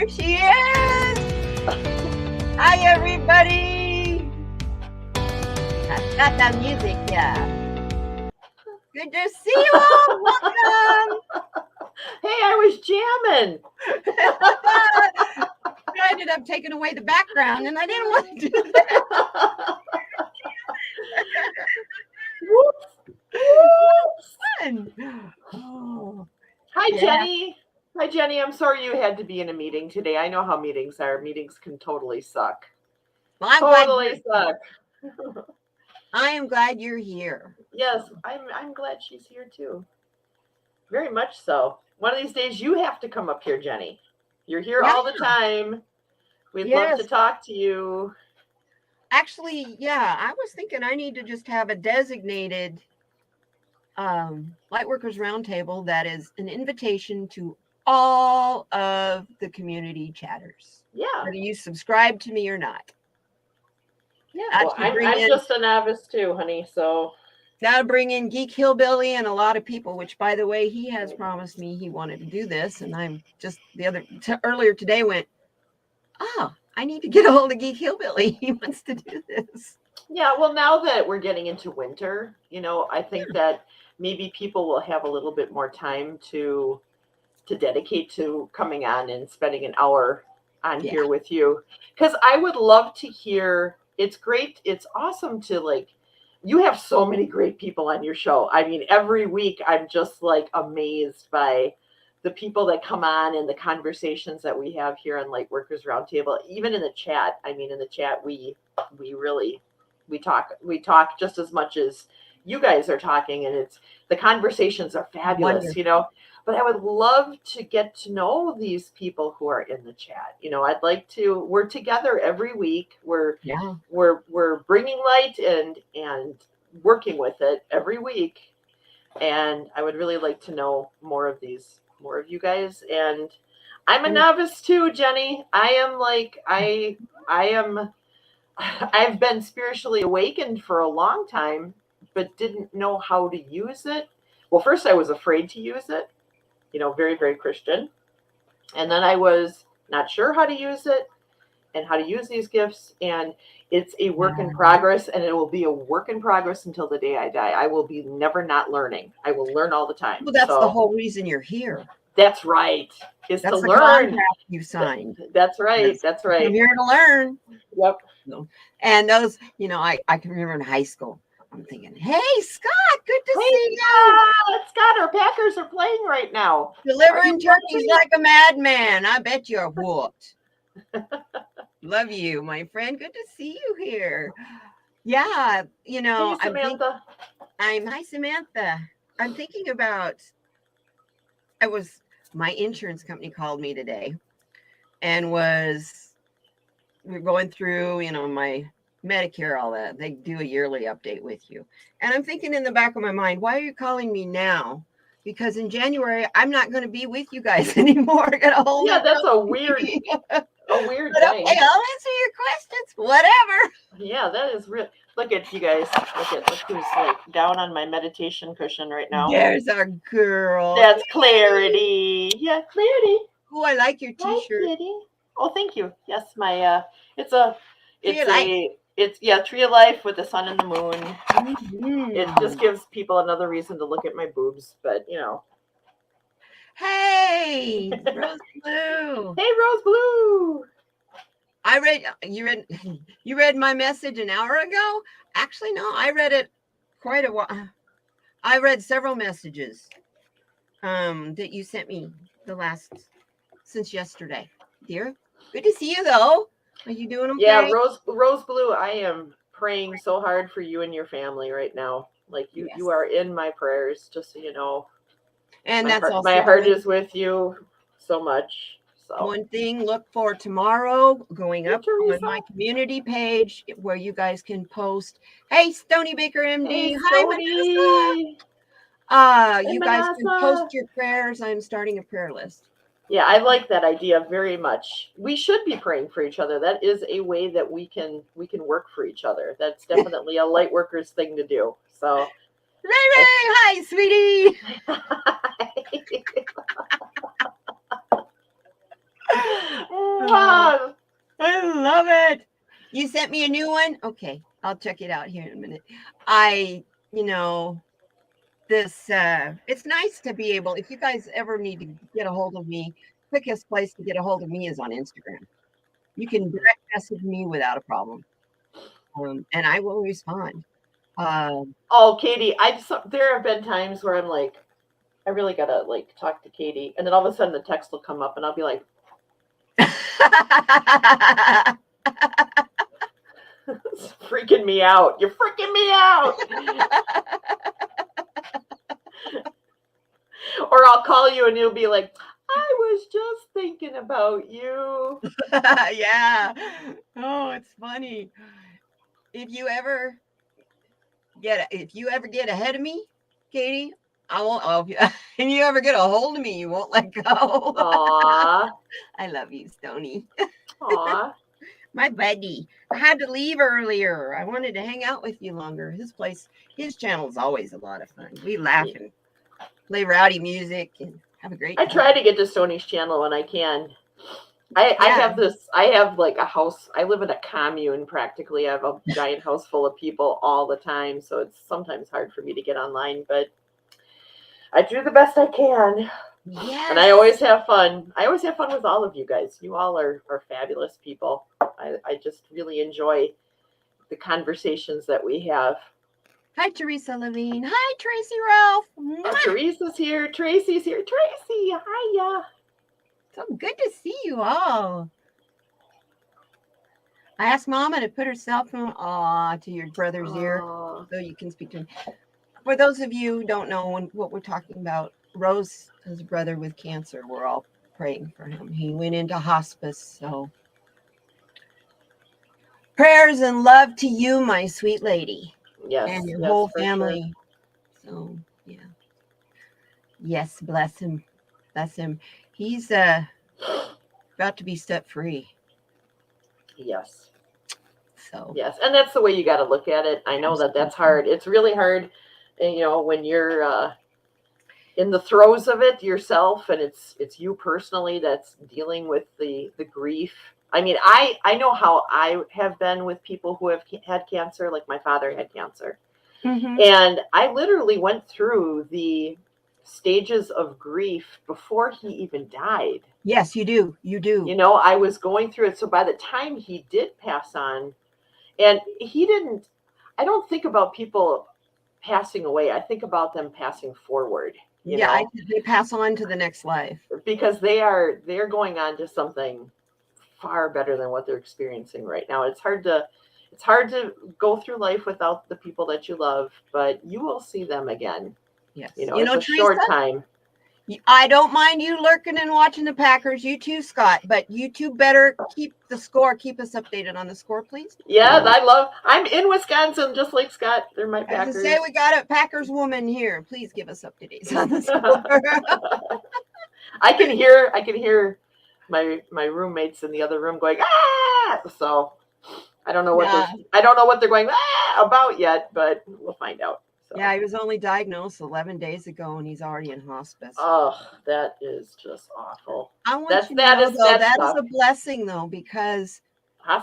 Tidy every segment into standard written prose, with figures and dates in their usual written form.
There she is. Hi, everybody. I've got that music, yeah. Good to see you all. Welcome. Hey, I was jamming. I ended up taking away the background, and I didn't want to do that. Fun. Oh. Hi, Yeah. Jenny. Hi, Jenny. I'm sorry you had to be in a meeting today. I know how meetings are. Meetings can totally suck. Well, I'm totally suck. I am glad you're here. Yes, I'm glad she's here too. Very much so. One of these days you have to come up here, Jenny. You're here all the time. We'd love to talk to you. Actually, yeah, I was thinking I need to just have a designated Lightworkers Roundtable that is an invitation to all of the community chatters. Yeah. Whether you subscribe to me or not. Yeah, well, I'm just a novice too, honey, so. That'll bring in Geek Hillbilly and a lot of people, which, by the way, he has promised me he wanted to do this. And I'm just earlier today went, I need to get a hold of Geek Hillbilly. He wants to do this. Yeah, well, now that we're getting into winter, I think that maybe people will have a little bit more time to dedicate to coming on and spending an hour on here with you. Because I would love to hear, it's great, it's awesome to you have so many great people on your show. I mean, every week I'm just amazed by the people that come on and the conversations that we have here on Lightworkers Roundtable, even in the chat. I mean, in the chat, we talk just as much as you guys are talking, and the conversations are fabulous, Wonderful. But I would love to get to know these people who are in the chat. I'd like to, we're together every week. We're bringing light and working with it every week. And I would really like to know more of you guys. And I'm a novice too, Jenny. I've been spiritually awakened for a long time, but didn't know how to use it. Well, first I was afraid to use it, very, very Christian. And then I was not sure how to use it and how to use these gifts. And it's a work in progress, and it will be a work in progress until the day I die. I will be never not learning. I will learn all the time. Well, that's the whole reason you're here. That's right. That's to learn. Contract you signed. That's right. That's right. I'm here to learn. Yep. And those, I can remember in high school, I'm thinking, hey, Scott, good to see you. Scott, our Packers are playing right now. Delivering turkeys like a madman. I bet you're whooped. Love you, my friend. Good to see you here. Yeah, hey, Samantha. Hi, Samantha. I'm thinking about, my insurance company called me today and we're going through, my Medicare, all that. They do a yearly update with you. And I'm thinking in the back of my mind, why are you calling me now? Because in January, I'm not going to be with you guys anymore. I got a whole that's a weird thing. Okay, I'll answer your questions. Whatever. Yeah, that is real. Look at you guys. Look who's down on my meditation cushion right now. There's our girl. That's Clarity. Yeah, Clarity. Oh, I like your t-shirt. Hi, oh, thank you. Yes, my Tree of Life with the sun and the moon. Mm-hmm. It just gives people another reason to look at my boobs, but Hey, Rose Blue. Hey, Rose Blue. You read my message an hour ago? Actually, no, I read it quite a while. I read several messages that you sent me since yesterday. Dear, good to see you though. Are you doing okay? Yeah, Rose Blue, I am praying so hard for you and your family right now. You are in my prayers, just so you know. And my heart is with you so much. So one thing, look for tomorrow going up on my community page where you guys can post. Hey, Stony Baker MD. Hey, hi, Vanessa. You guys can post your prayers. I'm starting a prayer list. Yeah, I like that idea very much. We should be praying for each other. That is a way that we can work for each other. That's definitely a Lightworkers thing to do. So Ray, hi, sweetie. Wow. I love it. You sent me a new one? Okay, I'll check it out here in a minute. This it's nice to be able, if you guys ever need to get a hold of me, quickest place to get a hold of me is on Instagram. You can direct message me without a problem. And I will respond. Oh, Katie, there have been times where I'm like, I really gotta like talk to Katie, and then all of a sudden the text will come up, and I'll be like, it's freaking me out. You're freaking me out. Or I'll call you, and you'll be like, I was just thinking about you. Yeah. Oh, it's funny. If you ever get ahead of me, Katie, I won't. If you ever get a hold of me, you won't let go. Aw. I love you, Stony. Aw. My buddy. I had to leave earlier. I wanted to hang out with you longer. His channel is always a lot of fun. We laugh and play rowdy music and have a great time. I try to get to Stony's channel when I can. I have like a house. I live in a commune practically. I have a giant house full of people all the time. So it's sometimes hard for me to get online, but I do the best I can. Yes. And I always have fun. I always have fun with all of you guys. You all are fabulous people. I just really enjoy the conversations that we have. Hi, Teresa Levine. Hi, Tracy Ralph. Oh, Teresa's here. Tracy's here. Tracy, hiya. So good to see you all. I asked Mama to put her cell phone to your brother's ear so you can speak to him. For those of you who don't know what we're talking about, Rose, his brother with cancer, we're all praying for him. He went into hospice, so prayers and love to you, my sweet lady. Yes. And your whole family. Sure. So, yeah. Yes, bless him. Bless him. He's about to be set free. Yes. So. Yes, and that's the way you got to look at it. I know that's hard. It's really hard, when you're in the throes of it yourself, and it's you personally that's dealing with the grief. I mean, I know how I have been with people who have had cancer, like my father had cancer. Mm-hmm. And I literally went through the stages of grief before he even died. Yes, you do. You do. I was going through it. So by the time he did pass on, and I don't think about people passing away. I think about them passing forward. They pass on to the next life. Because they're going on to something far better than what they're experiencing right now. It's hard to go through life without the people that you love, but you will see them again. Yes. It's a short time. I don't mind you lurking and watching the Packers. You too, Scott. But you two better keep the score. Keep us updated on the score, please. Yeah, I'm in Wisconsin, just like Scott. They're my Packers. As I say, we got a Packers woman here. Please give us updates on the score. I can hear my roommates in the other room going, ah! So I don't know what they're going about yet, but we'll find out. So. Yeah, he was only diagnosed 11 days ago, and he's already in hospice. Oh, that is just awful. I want you to know, though, that is a blessing, though, because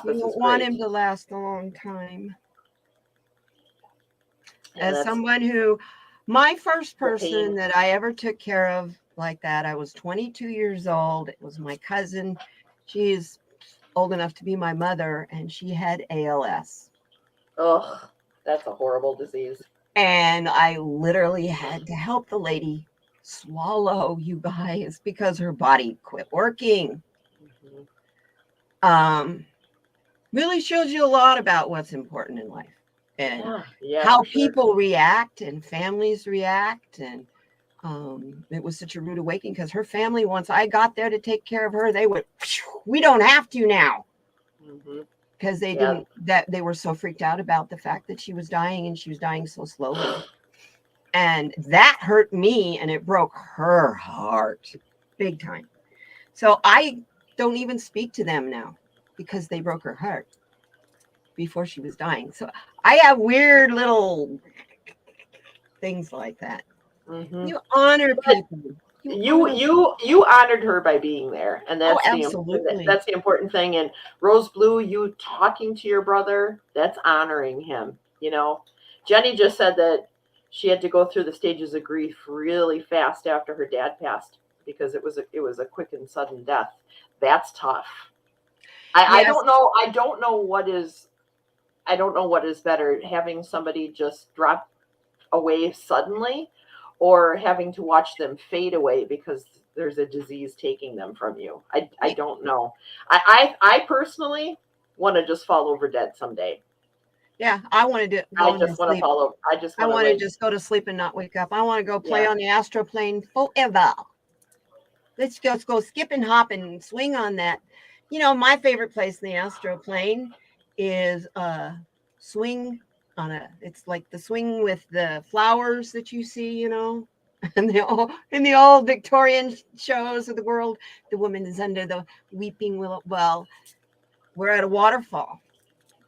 we don't want him to last a long time. Yeah, as someone who, my first person that I ever took care of like that, I was 22 years old. It was my cousin. She's old enough to be my mother, and she had ALS. Oh, that's a horrible disease. And I literally had to help the lady swallow, you guys, because her body quit working. Mm-hmm. Really shows you a lot about what's important in life and how people react and families react. And it was such a rude awakening because her family, once I got there to take care of her, they went, we don't have to now. Mm-hmm. Because they were so freaked out about the fact that she was dying, and she was dying so slowly. And that hurt me, and it broke her heart big time. So I don't even speak to them now because they broke her heart before she was dying. So I have weird little things like that. Mm-hmm. You honor people. You honored her by being there, and Oh, that's absolutely. that's the important thing. And Rose Blue, you talking to your brother, that's honoring him. Jenny just said that she had to go through the stages of grief really fast after her dad passed because it was a quick and sudden death. That's tough. I Yes. don't know what is better, having somebody just drop away suddenly, or having to watch them fade away because there's a disease taking them from you. I don't know. I personally want to just fall over dead someday. Yeah, I wanted to I go to just want to sleep. fall over. I just I want to want to like, just go to sleep and not wake up. I want to go play yeah. on the astral plane forever. Let's just go skip and hop and swing on that. My favorite place in the astral plane is swing on it's like the swing with the flowers that you see, in the old Victorian shows of the world. The woman is under the weeping willow. Well, we're at a waterfall.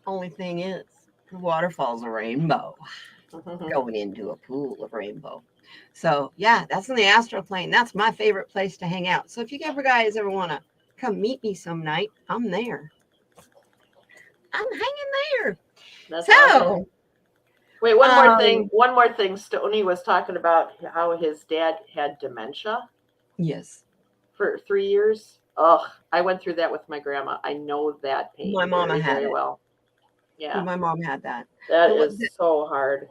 Only thing is, the waterfall's a rainbow going into a pool of rainbow. So yeah, that's in the astral plane. That's my favorite place to hang out. So if you guys ever want to come meet me some night, I'm there. I'm hanging there. That's So awesome. Wait, one more thing. um, One more thing. Stoney was talking about how his dad had dementia yes, for 3 years. Ugh, I went through that with my grandma. I know that pain my mama very, had very it. well. Yeah, My mom had that. that The, is so hard.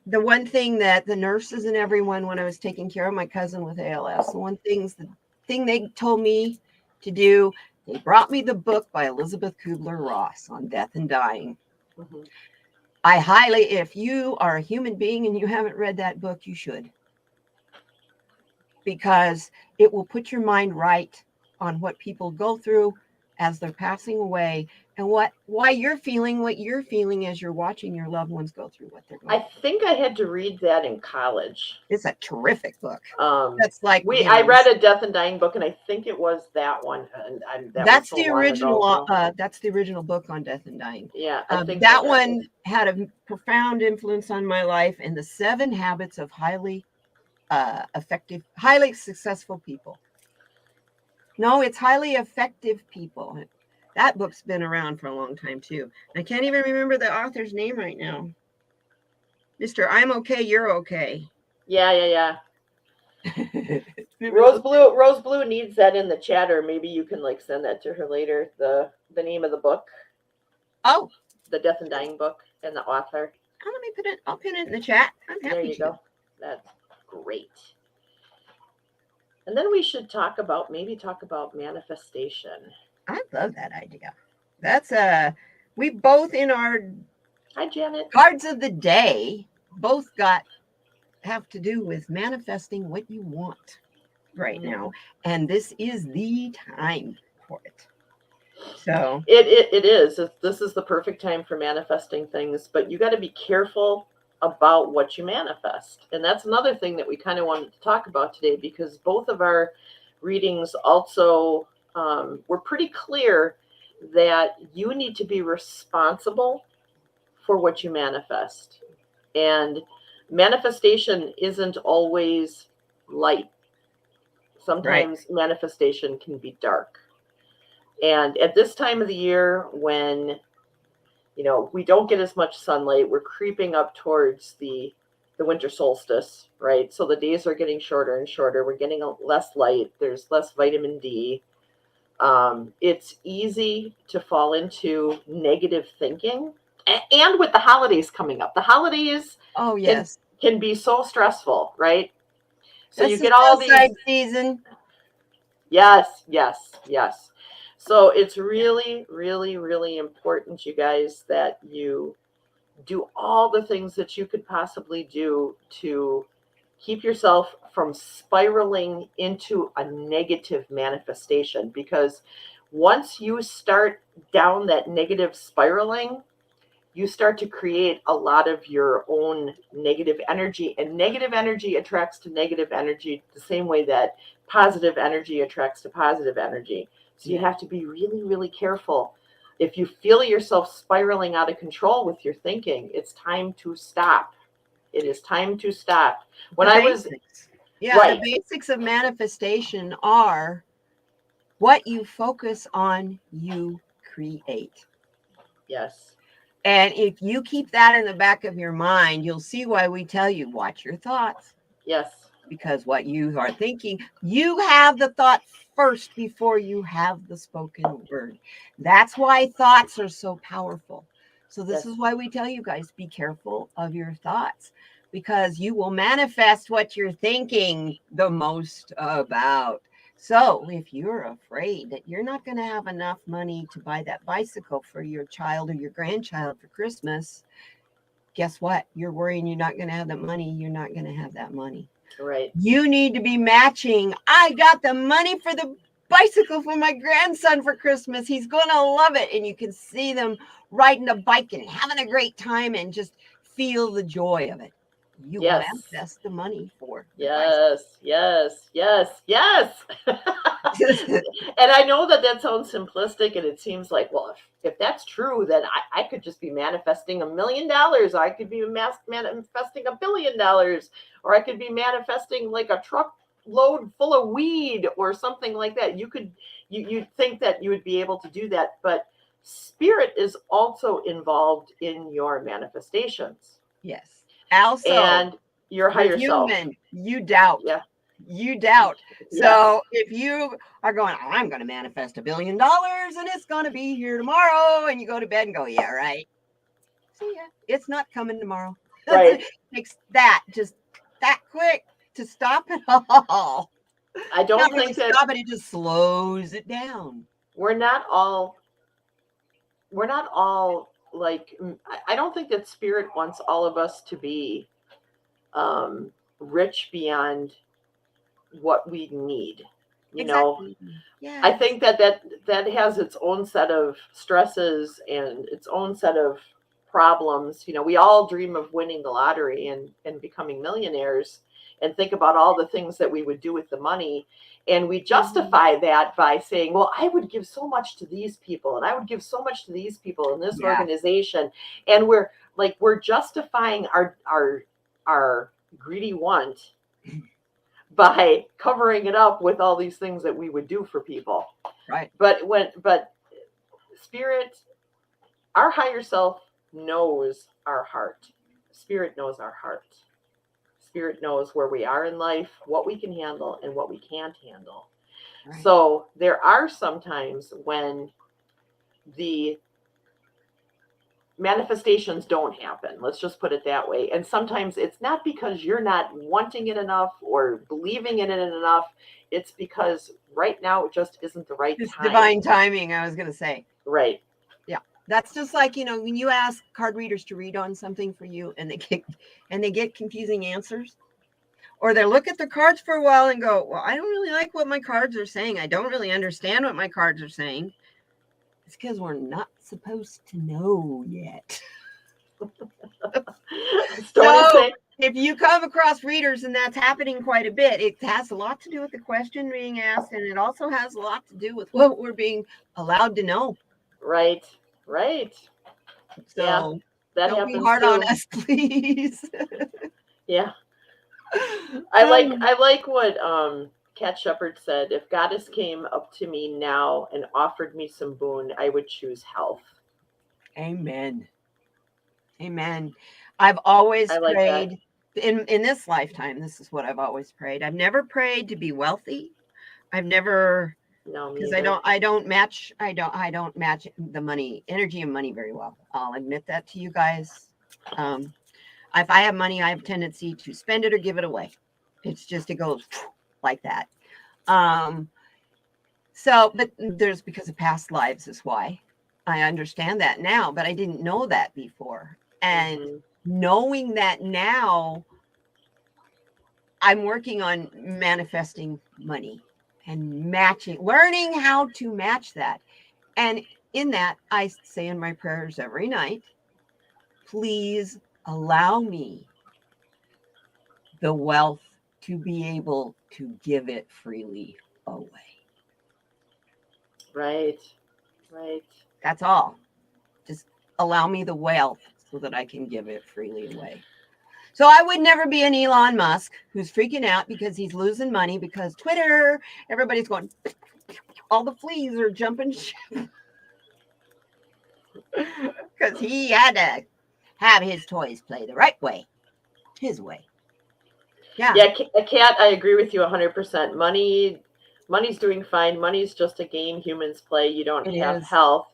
the one thing that the nurses and everyone, when I was taking care of my cousin with ALS, the thing they told me to do, they brought me the book by Elizabeth Kubler-Ross on death and dying. Mm-hmm. If you are a human being and you haven't read that book, you should, because it will put your mind right on what people go through as they're passing away, and why you're feeling what you're feeling as you're watching your loved ones go through what they're going I think I had to read that in college. It's a terrific book. That's like I read a death and dying book, and I think it was that one. And that's was the so original. long ago. That's the original book on death and dying. Yeah, I think that one had a profound influence on my life. And the 7 Habits of Highly Effective, Highly Successful People. No, it's Highly Effective People. That book's been around for a long time too. I can't even remember the author's name right now. Mr. I'm okay, you're okay. Yeah. Rose Blue needs that in the chat, or maybe you can like send that to her later. The name of the book. Oh, the Death and Dying book and the author. Oh, let me put it. I'll put it in the chat. I'm happy. There you go. That's great. And then we should talk about manifestation. I love that idea. That's we both in our Hi Janet cards of the day both have to do with manifesting what you want right now, and this is the time for it. So it is. This is the perfect time for manifesting things, but you got to be careful about what you manifest. And that's another thing that we kind of wanted to talk about today, because both of our readings also were pretty clear that you need to be responsible for what you manifest. And manifestation isn't always light. Sometimes manifestation can be dark. And at this time of the year, when we don't get as much sunlight, we're creeping up towards the winter solstice, right? So the days are getting shorter and shorter. We're getting less light. There's less vitamin D. It's easy to fall into negative thinking. And with the holidays coming up, the holidays can be so stressful, right? So you get all these season. Yes. So it's really, really, really important, you guys, that you do all the things that you could possibly do to keep yourself from spiraling into a negative manifestation. Because once you start down that negative spiraling, you start to create a lot of your own negative energy, and negative energy attracts to negative energy the same way that positive energy attracts to positive energy. So you have to be really, really careful. If you feel yourself spiraling out of control with your thinking, it's time to stop. It is time to stop. When I was Yeah, Right. the basics of manifestation are what you focus on, you create. Yes. And if you keep that in the back of your mind, you'll see why we tell you watch your thoughts. Yes. Because what you are thinking, you have the thought first before you have the spoken word. That's why thoughts are so powerful. So this Yes. is why we tell you guys be careful of your thoughts, because you will manifest what you're thinking the most about. So if you're afraid that you're not going to have enough money to buy that bicycle for your child or your grandchild for Christmas, guess what? You're worrying you're not going to have that money. You're not going to have that money. Right. You need to be matching. I got the money for the bicycle for my grandson for Christmas. He's going to love it. And you can see them riding a bike and having a great time and just feel the joy of it. You will Yes. manifest the money for the Yes. Yes. Yes. Yes. bicycle. And I know that that sounds simplistic, and it seems like, well, if that's true, then I could just be manifesting $1 million. I could be manifesting $1 billion, or I could be manifesting like a truck load full of weed or something like that. You'd think that you would be able to do that, but spirit is also involved in your manifestations. Yes. Also, and your higher self. human, you doubt. Yeah. You doubt. Yes. So if you are going, I'm going to manifest $1 billion and it's going to be here tomorrow, and you go to bed and go, yeah, right. See ya. It's not coming tomorrow. Right. It takes that just that quick to stop it all. I don't Not think really that stop it, it just slows it down. we're not all like, I don't think that spirit wants all of us to be rich beyond what we need. You know, Yeah. I think that has its own set of stresses and its own set of problems. You know, we all dream of winning the lottery and becoming millionaires, and think about all the things that we would do with the money. And we justify that by saying, well, I would give so much to these people, and I would give so much to these people in this organization. And we're justifying our greedy want by covering it up with all these things that we would do for people. Right. But spirit, our higher self knows our heart. Spirit knows our heart. Spirit knows where we are in life, what we can handle and what we can't handle. Right. So there are some times when the manifestations don't happen. Let's just put it that way. And sometimes it's not because you're not wanting it enough or believing in it enough. It's because right now it just isn't the right time. Divine timing, I was going to say. Right. Yeah. That's just like, you know, when you ask card readers to read on something for you and they get confusing answers, or they look at the cards for a while and go, well, I don't really like what my cards are saying. I don't really understand what my cards are saying. It's because we're not supposed to know yet. So if you come across readers and that's happening quite a bit, it has a lot to do with the question being asked, and it also has a lot to do with what we're being allowed to know. Right. Right. So yeah, that don't happens be hard too. on us, please. Yeah. I like what Cat Shepherd said. If Goddess came up to me now and offered me some boon, I would choose health. Amen. Amen. I've always prayed in this lifetime. This is what I've always prayed. I've never prayed to be wealthy. I've never, because I don't match the money, energy and money very well. I'll admit that to you guys. If I have money, I have a tendency to spend it or give it away. It's just, it goes like that. So, but there's because of past lives is why I understand that now, but I didn't know that before. And knowing that now, I'm working on manifesting money and learning how to match that. And in that, I say in my prayers every night, please allow me the wealth to be able to give it freely away. Right. Right. That's all. Just allow me the wealth so that I can give it freely away. So I would never be an Elon Musk who's freaking out because he's losing money because Twitter, everybody's going, all the fleas are jumping ship. Because he had to have his toys play the right way, his way. Yeah. Yeah, a cat, I agree with you 100%. Money's doing fine. Money's just a game humans play. You don't have health.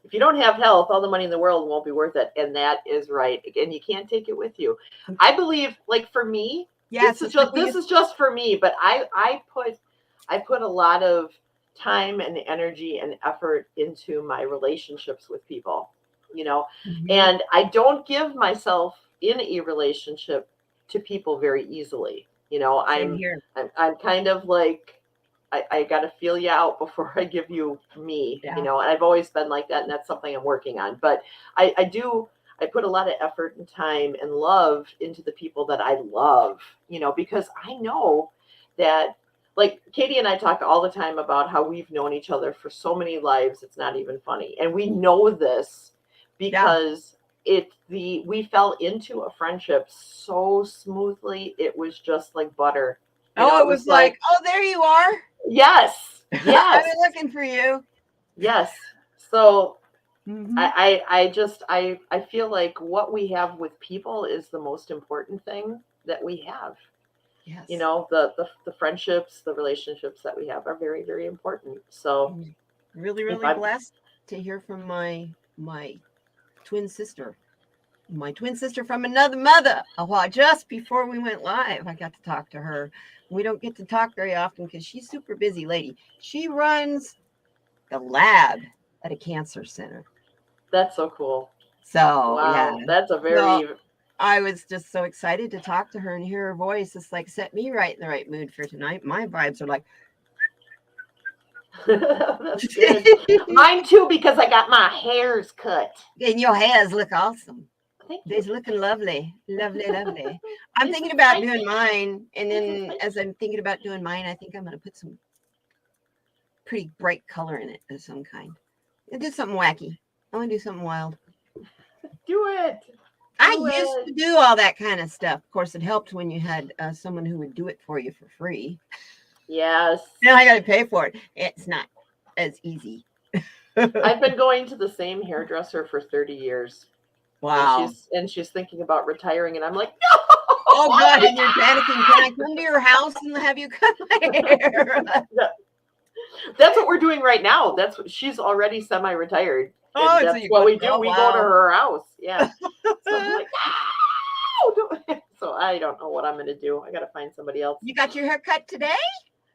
If you don't have health, all the money in the world won't be worth it. And that is right. And you can't take it with you. I believe, like for me, this is just for me, but I put a lot of time and energy and effort into my relationships with people, and I don't give myself in a relationship to people very easily. I'm kind of like, I got to feel you out before I give you me, and I've always been like that. And that's something I'm working on, but I put a lot of effort and time and love into the people that I love, because I know that, like Katie and I talk all the time about how we've known each other for so many lives. It's not even funny. And we know this because we fell into a friendship so smoothly. It was just like butter. It was like, oh, there you are. Yes. I've been looking for you. Yes. So I feel like what we have with people is the most important thing that we have. Yes. The friendships, the relationships that we have are very, very important. So really, really blessed to hear from my twin sister. My twin sister from another mother. Just before we went live, I got to talk to her. We don't get to talk very often because she's a super busy lady. She runs the lab at a cancer center. That's so cool. So, wow, that's a very... I was just so excited to talk to her and hear her voice. It's like set me right in the right mood for tonight. My vibes are like... That's good. Mine too, because I got my hairs cut. And your hairs look awesome. They're looking lovely. Lovely, lovely. I'm thinking about doing mine. And then as I'm thinking about doing mine, I think I'm going to put some pretty bright color in it of some kind. And do something wacky. I want to do something wild. Do it. I used to do all that kind of stuff. Of course, it helped when you had someone who would do it for you for free. Yes. Now I got to pay for it. It's not as easy. I've been going to the same hairdresser for 30 years. Wow. And she's thinking about retiring, and I'm like, no. Oh God, and you're panicking. Can I come to your house and have you cut my hair? That's what we're doing right now. That's what she's already semi-retired. Oh, that's what we do. We go to her house. Yeah. So I'm like, no. So I don't know what I'm going to do. I got to find somebody else. You got your hair cut today?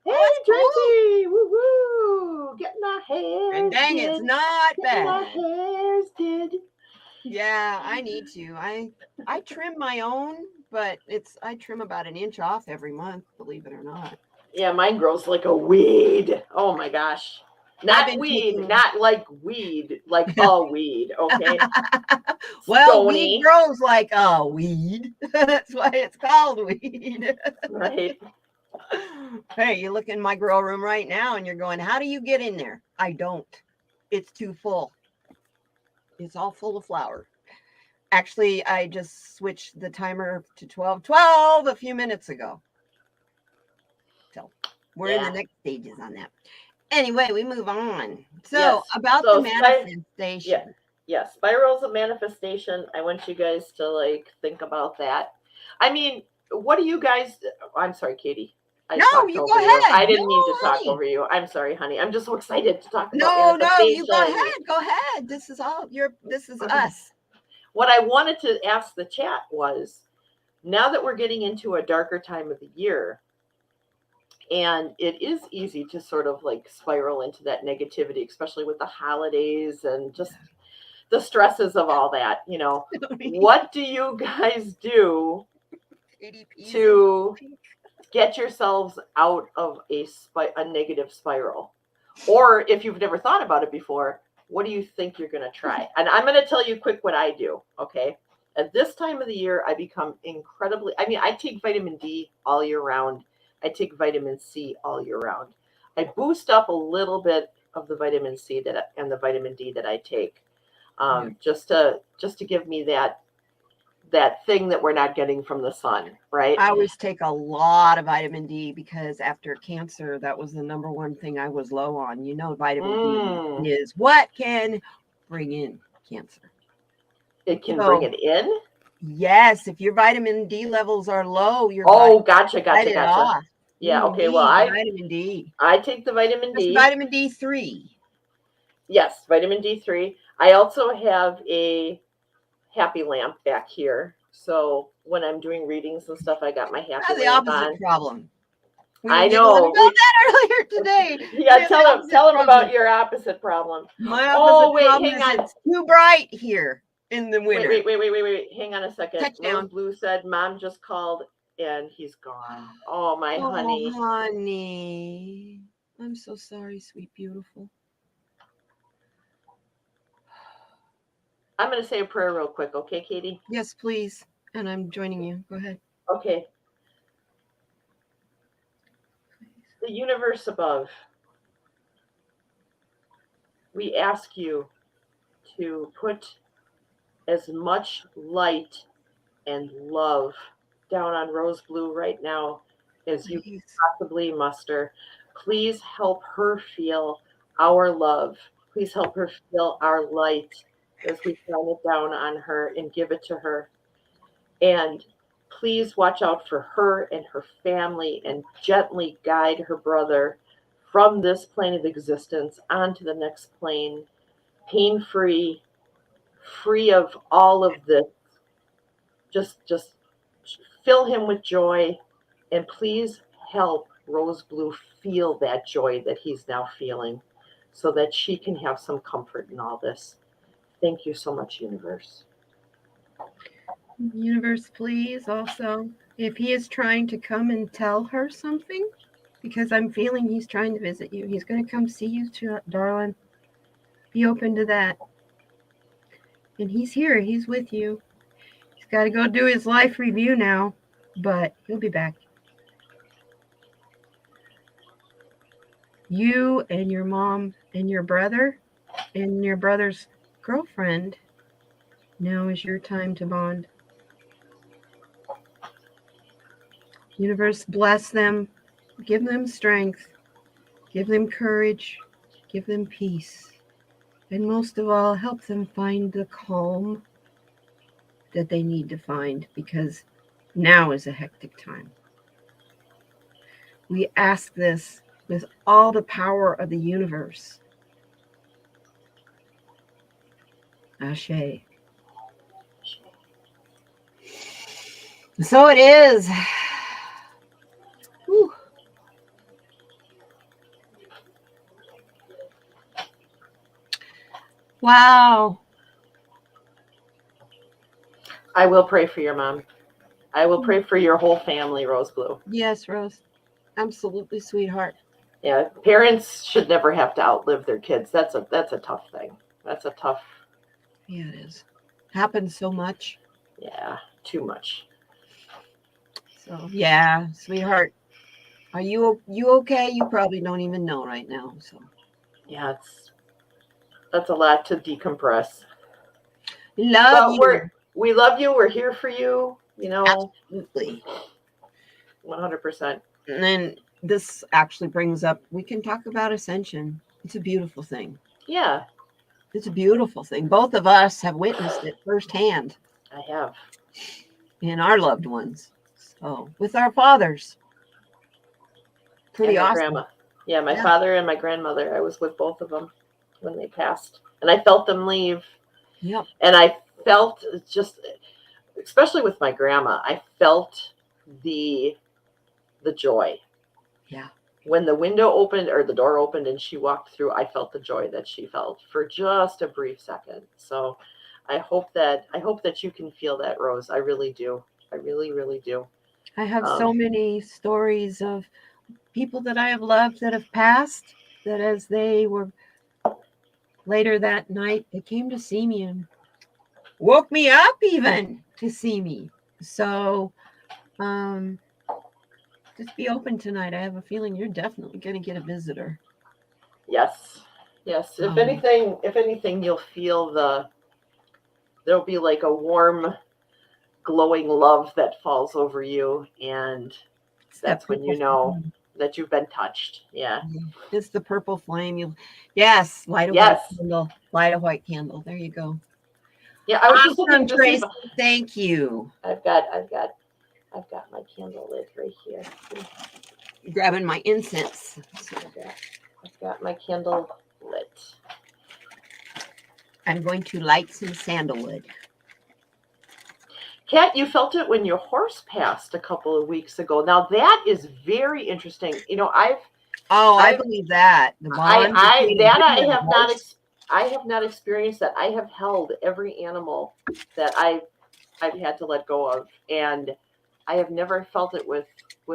Hey, Tracy! Cool. Woo-woo! Getting our hair. And dang, it's not bad. Our hairs did. Yeah, I need to. I trim my own, but I trim about an inch off every month, believe it or not. Yeah, mine grows like a weed. Oh my gosh. Not weed, not like weed, like a weed, okay? Well, weed grows like a weed. That's why it's called weed. Right. Hey, you look in my grow room right now and you're going, how do you get in there? I don't. It's too full. It's all full of flower. Actually, I just switched the timer to 12:12 a few minutes ago. So we're in the next stages on that. Anyway, we move on. So about the manifestation. Yes, spirals of manifestation. I want you guys to think about that. I mean, what do you guys? I'm sorry, Katie. No, you go ahead. I didn't mean to talk over you. I'm sorry, honey. I'm just so excited to talk about manifestation. No, you go ahead. Go ahead. This is all this is us. What I wanted to ask the chat was, now that we're getting into a darker time of the year, and it is easy to sort of spiral into that negativity, especially with the holidays and just the stresses of all that, what do you guys do to get yourselves out of a negative spiral? Or if you've never thought about it before, what do you think you're going to try? And I'm going to tell you quick what I do, okay? At this time of the year, I become I take vitamin D all year round. I take vitamin C all year round. I boost up a little bit of the vitamin C and the vitamin D that I take, just to give me that thing that we're not getting from the sun, right? I always take a lot of vitamin D because after cancer, that was the number one thing I was low on. You know, vitamin D is what can bring in cancer. It can bring it in? Yes, if your vitamin D levels are low, your gotcha. off. Yeah, okay. Well, vitamin D. I take the vitamin D. Vitamin D3. Yes, vitamin D3. I also have a happy lamp back here. So when I'm doing readings and stuff, I got my happy lamp on. The opposite problem. I know. About that earlier today. Yeah, tell them about your opposite problem. My opposite problem hang on. It's too bright here in the winter. Wait. Hang on a second. Touchdown. Rose Blue said, Mom just called and he's gone. Oh, my honey. Honey. I'm so sorry, sweet, beautiful. I'm going to say a prayer real quick. Okay, Katie? Yes, please. And I'm joining you. Go ahead. Okay. The universe above, we ask you to put as much light and love down on Rose Blue right now as you can possibly muster. Please help her feel our love. Please help her feel our light as we shine it down on her and give it to her. And please watch out for her and her family and gently guide her brother from this plane of existence onto the next plane, pain-free, free of all of this. Just fill him with joy, and please help Rose Blue feel that joy that he's now feeling so that she can have some comfort in all this. Thank you so much, universe. Universe, please also, if he is trying to come and tell her something, because I'm feeling he's trying to visit you. He's going to come see you, darling. Be open to that. And he's here. He's with you. He's got to go do his life review now, but he'll be back. You and your mom and your brother and your brother's girlfriend, now is your time to bond. Universe, bless them. Give them strength. Give them courage. Give them peace. And most of all, help them find the calm that they need to find, because now is a hectic time. We ask this with all the power of the universe. Ashe. So it is. Whew. Wow. I will pray for your mom. I will pray for your whole family, Rose Blue. Yes, Rose. Absolutely, sweetheart. Yeah, parents should never have to outlive their kids. That's a tough thing. That's a tough. Yeah, it is. Happens so much. Yeah, too much. So yeah, sweetheart. Are you okay? You probably don't even know right now. So yeah, that's a lot to decompress. We love you. We're here for you. You know, absolutely, 100%. And then this actually brings up, we can talk about ascension. It's a beautiful thing. Yeah, it's a beautiful thing. Both of us have witnessed it firsthand. I have. In our loved ones. So with our fathers. Pretty awesome. Grandma. Yeah, my father and my grandmother. I was with both of them when they passed. And I felt them leave. Yep. And I felt just, especially with my grandma, I felt the joy. Yeah. When the window opened or the door opened and she walked through, I felt the joy that she felt for just a brief second. So I hope that you can feel that, Rose. I really do. I really, really do. I have so many stories of people that I have loved that have passed, that as they were later that night, they came to see me and woke me up even to see me. So just be open tonight. I have a feeling you're definitely going to get a visitor. Yes. If anything, you'll feel there'll be like a warm glowing love that falls over you, and that's when you know that you've been touched. Yeah. It's the purple flame. Yes, light a white candle. Light a white candle. There you go. Yeah, I was just looking to Tracy, see. Thank you. I've got my candle lit right here. Grabbing my incense. I've got my candle lit. I'm going to light some sandalwood. Kat, you felt it when your horse passed a couple of weeks ago. Now that is very interesting. You know, I believe that. The bond I have not experienced that. I have held every animal that I've had to let go of, and I have never felt it with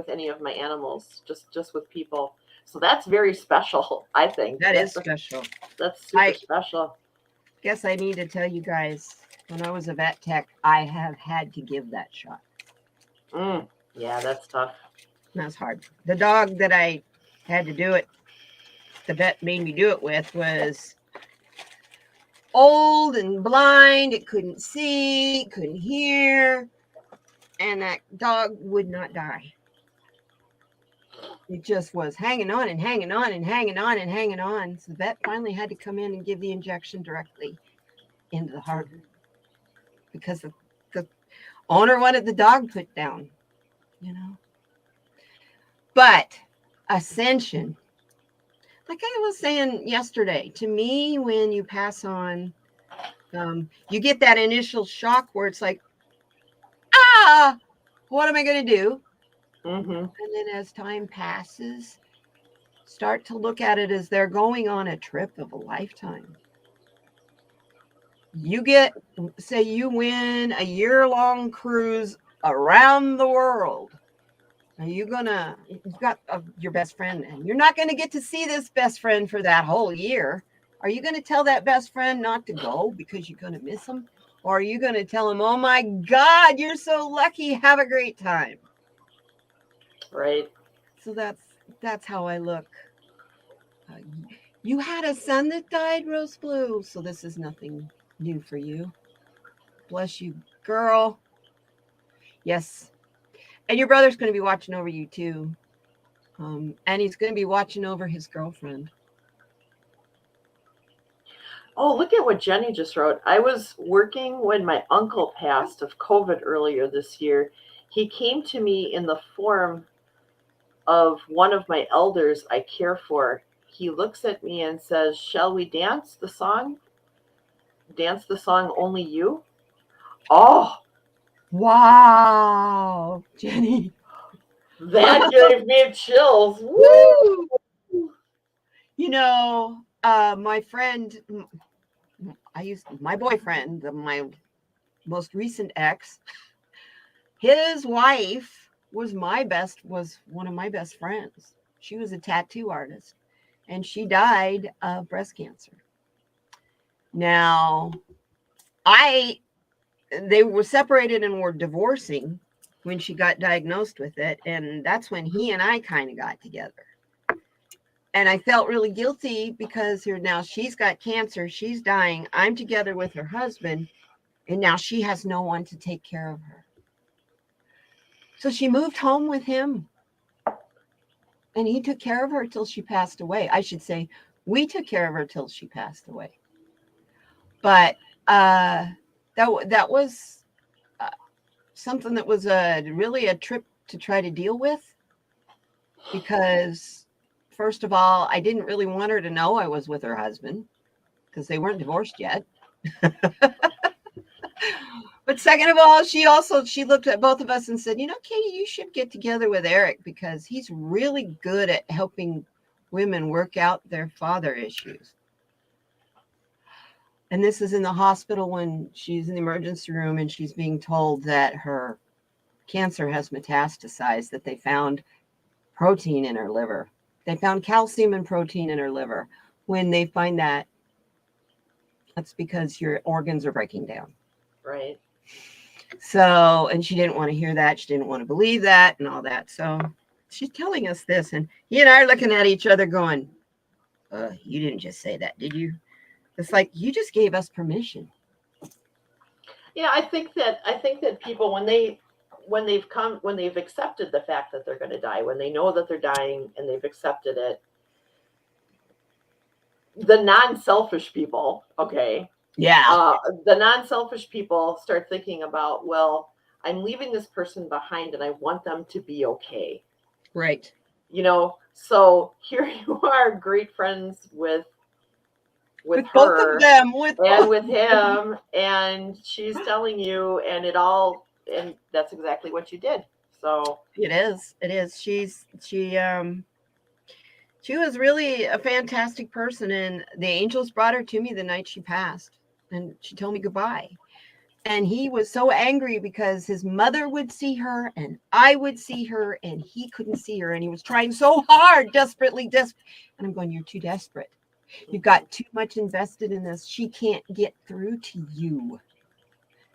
any of my animals, just with people. So that's very special, I think. That's special. That's super special. Guess I need to tell you guys, when I was a vet tech, I have had to give that shot. Yeah, that's tough. That's hard. The dog that I had to do it, the vet made me do it with, was old and blind. It couldn't see, couldn't hear, and that dog would not die. It just was hanging on and hanging on and hanging on and hanging on. So the vet finally had to come in and give the injection directly into the heart because the owner wanted the dog put down, you know. But ascension, like I was saying yesterday, to me, when you pass on, you get that initial shock where it's like, what am I going to do? Mm-hmm. And then as time passes, start to look at it as they're going on a trip of a lifetime. You say you win a year-long cruise around the world. You've got your best friend, and you're not going to get to see this best friend for that whole year. Are you going to tell that best friend not to go because you're going to miss him? Or are you going to tell him, oh my God, you're so lucky, have a great time? Right. So that's how I look. You had a son that died, Rose Blue, so this is nothing new for you. Bless you, girl. Yes. And your brother's going to be watching over you too. And he's going to be watching over his girlfriend. Oh, look at what Jenny just wrote. I was working when my uncle passed of COVID earlier this year. He came to me in the form of one of my elders I care for. He looks at me and says, "Shall we dance the song? Dance the song Only You?" Oh, wow, Jenny. That gave me chills. Woo! You know, my friend, my boyfriend, my most recent ex, his wife was one of my best friends. She was a tattoo artist, and she died of breast cancer. Now, they were separated and were divorcing when she got diagnosed with it, and that's when he and I kind of got together. And I felt really guilty because here now she's got cancer, she's dying, I'm together with her husband, and now she has no one to take care of her. So she moved home with him, and he took care of her till she passed away. I should say, we took care of her till she passed away. But that was something that was really a trip to try to deal with, because first of all, I didn't really want her to know I was with her husband because they weren't divorced yet. But second of all, she looked at both of us and said, you know, Katie, you should get together with Eric because he's really good at helping women work out their father issues. And this is in the hospital when she's in the emergency room and she's being told that her cancer has metastasized, that they found protein in her liver. They found calcium and protein in her liver. When they find that, that's because your organs are breaking down. Right. So, and she didn't want to hear that. She didn't want to believe that and all that. So she's telling us this, and he and I are looking at each other going, you didn't just say that, did you? It's like, you just gave us permission. Yeah, I think that people when they've accepted the fact that they're going to die, when they know that they're dying and they've accepted it, the non-selfish people, okay, Yeah. the non-selfish people start thinking about, well, I'm leaving this person behind and I want them to be okay. Right. So here you are, great friends with With both of her them. and with him, and she's telling you, and that's exactly what you did. So It is. It is. She was really a fantastic person, and the angels brought her to me the night she passed, and she told me goodbye. And he was so angry because his mother would see her and I would see her and he couldn't see her, and he was trying so hard, desperately. And I'm going, you're too desperate. You've got too much invested in this. She can't get through to you.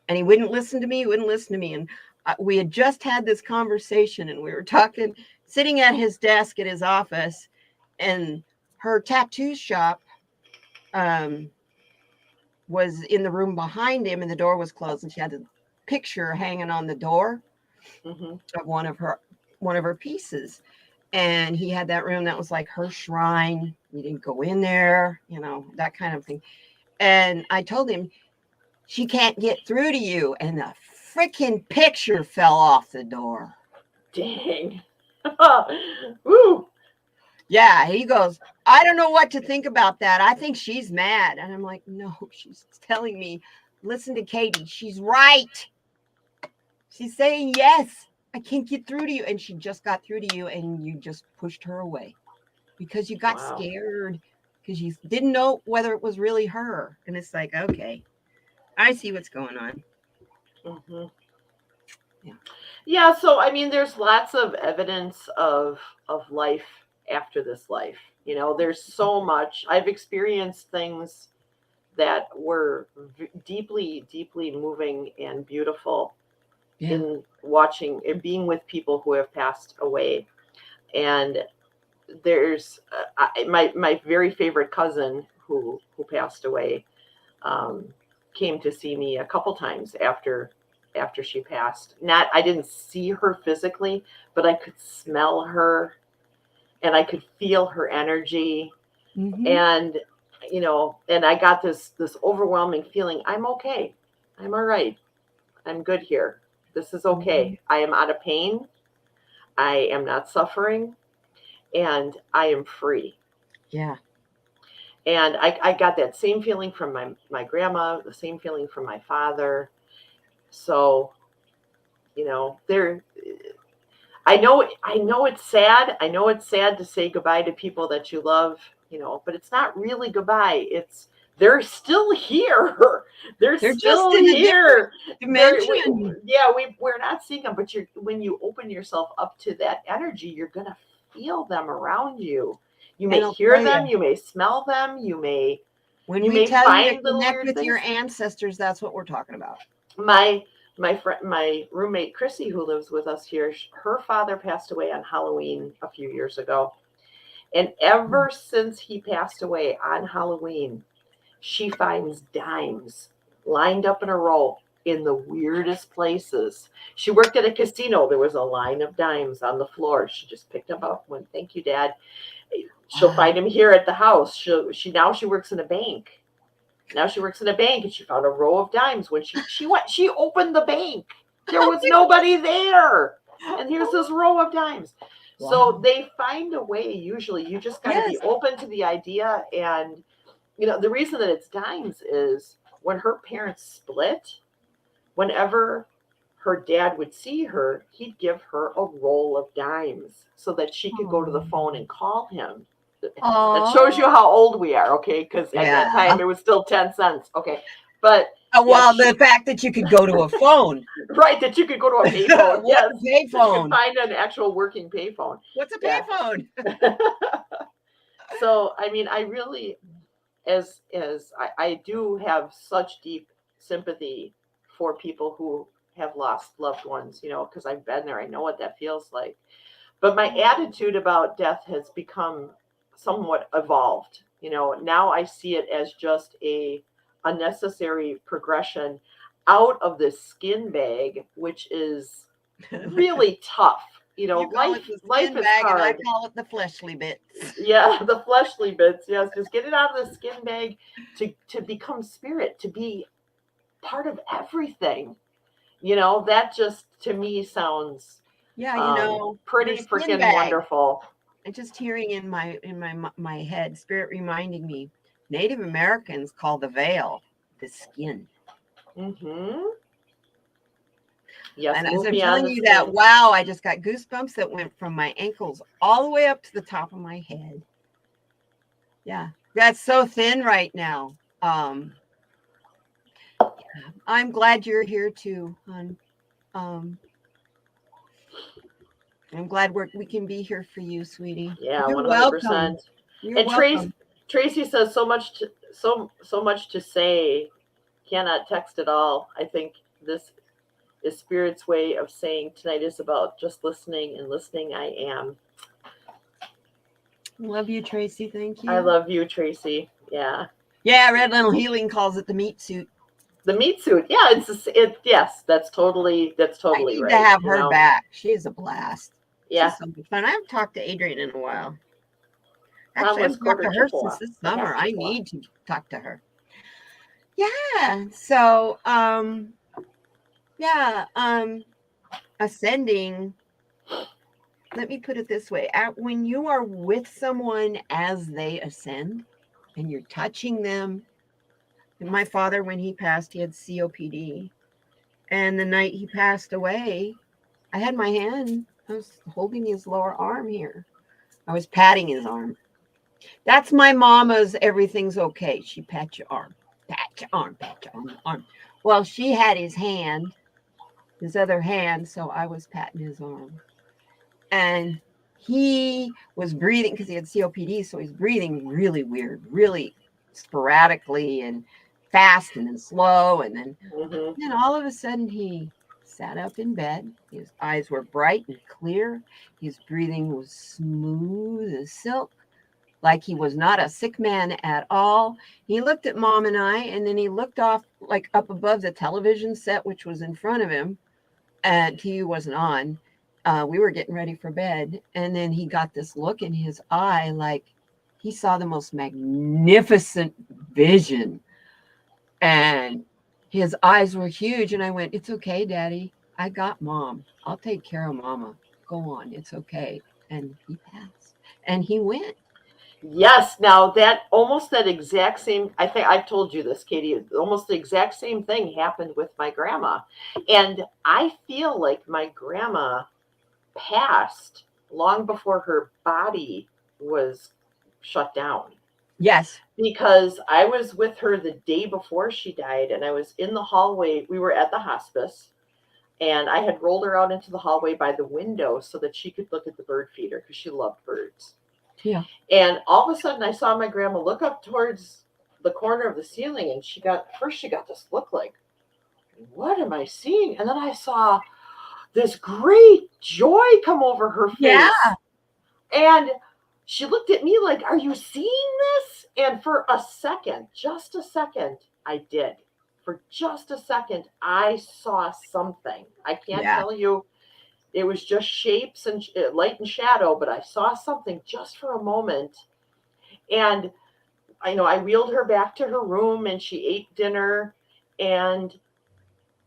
And he wouldn't listen to me. He wouldn't listen to me. And we had just had this conversation, and we were talking, sitting at his desk at his office, and her tattoo shop was in the room behind him, and the door was closed, and she had a picture hanging on the door mm-hmm. of one of her pieces. And he had that room that was like her shrine. You didn't go in there, that kind of thing. And I told him, she can't get through to you. And the freaking picture fell off the door. Dang. Woo. Yeah, he goes, I don't know what to think about that. I think she's mad. And I'm like, no, she's telling me, listen to Katie. She's right. She's saying, yes, I can't get through to you. And she just got through to you, and you just pushed her away because you got scared, because you didn't know whether it was really her. And it's like, okay, I see what's going on. Mm-hmm. Yeah. So, I mean, there's lots of evidence of life after this life. There's so much. I've experienced things that were deeply, deeply moving and beautiful in watching and being with people who have passed away. And there's my very favorite cousin who passed away, came to see me a couple times after she passed. I didn't see her physically, but I could smell her and I could feel her energy. Mm-hmm. And and I got this overwhelming feeling, I'm okay. I'm all right. I'm good here. This is okay. Mm-hmm. I am out of pain. I am not suffering, and I am free. Yeah. And I got that same feeling from my grandma, the same feeling from my father. So, I know it's sad. I know it's sad to say goodbye to people that you love, but it's not really goodbye. They're still here. They're still just in here. A dimension. We're not seeing them, but when you open yourself up to that energy, you're gonna feel them around you. You may hear them, you may smell them, you may. When we tell you to connect with your ancestors, that's what we're talking about. My roommate Chrissy, who lives with us here, her father passed away on Halloween a few years ago, and ever since he passed away on Halloween, she finds dimes lined up in a row in the weirdest places. She worked at a casino. There was a line of dimes on the floor. She just picked them up and went, "Thank you, Dad." She'll find him here at the house. She works in a bank. Now she works in a bank, and she found a row of dimes. When she opened the bank, there was nobody there, and here's this row of dimes. Wow. So they find a way. Usually, you just got to be open to the idea. And the reason that it's dimes is when her parents split, whenever her dad would see her, he'd give her a roll of dimes so that she could go to the phone and call him. Aww. That shows you how old we are, okay? Because at that time it was still 10 cents, okay? But the fact that you could go to a phone, right? That you could go to a payphone. Yes, payphone. You could find an actual working payphone. What's a payphone? So, I mean, I really, as I do have such deep sympathy for people who have lost loved ones, because I've been there. I know what that feels like. But my attitude about death has become somewhat evolved. Now I see it as just a necessary progression. out of this skin bag, which is really tough. You know, You call it the life skin is bag, and I hard. call it the fleshly bits. Yeah, the fleshly bits. Yes, just get it out of the skin bag to become spirit, to be part of everything. You know, that just to me sounds Yeah, you know, pretty your skin freaking bag. wonderful. And just hearing in my head, spirit reminding me, Native Americans call the veil the skin. Mm-hmm. Yes, And as move I'm beyond telling the you skin. that, wow, I just got goosebumps that went from my ankles all the way up to the top of my head. Yeah, that's so thin right now. I'm glad you're here too, hon. I'm glad we can be here for you, sweetie. Yeah, You're 100%. welcome. You're And welcome. Tracy says so much to say, cannot text it all. I think this is Spirit's way of saying tonight is about just listening, and listening I am. Love you, Tracy. Thank you. I love you, Tracy. Yeah. Yeah, Red Little Healing calls it the meat suit. The meat suit. Yeah, yes, that's totally I right. need to have her back. She's a blast. Yeah. She's so much fun. I haven't talked to Adrian in a while. Tom Actually, I was haven't talked to her Chippewa. since this summer. I need to talk to her. Yeah. So, ascending. Let me put it this way. When you are with someone as they ascend and you're touching them, and my father, when he passed, he had COPD. And the night he passed away, I had my hand, I was holding his lower arm here. I was patting his arm. That's my mama's everything's okay. She pats your arm, pat your arm, pat your arm. Well, she had his hand, his other hand, so I was patting his arm. And he was breathing because he had COPD, so he's breathing really weird, really sporadically and fast and then slow. And then all of a sudden he sat up in bed. His eyes were bright and clear. His breathing was smooth as silk, like he was not a sick man at all. He looked at Mom and I, and then he looked off, like up above the television set, which was in front of him, and TV wasn't on. We were getting ready for bed, and then he got this look in his eye, like he saw the most magnificent vision, and his eyes were huge. And I went, "It's okay, Daddy. I got Mom. I'll take care of Mama. Go on. It's okay." And he passed, and he went. Yes. Now that exact same, I think I've told you this, Katie, almost the exact same thing happened with my grandma. And I feel like my grandma passed long before her body was shut down. Yes. Because I was with her the day before she died, and I was in the hallway. We were at the hospice, and I had rolled her out into the hallway by the window so that she could look at the bird feeder because she loved birds. Yeah. And all of a sudden I saw my grandma look up towards the corner of the ceiling, and she got this look like, what am I seeing? And then I saw this great joy come over her face. Yeah. And she looked at me like, are you seeing this? And for a second, just a second, I did. For just a second, I saw something. I can't tell you. It was just shapes and light and shadow, but I saw something just for a moment. And I wheeled her back to her room, and she ate dinner, and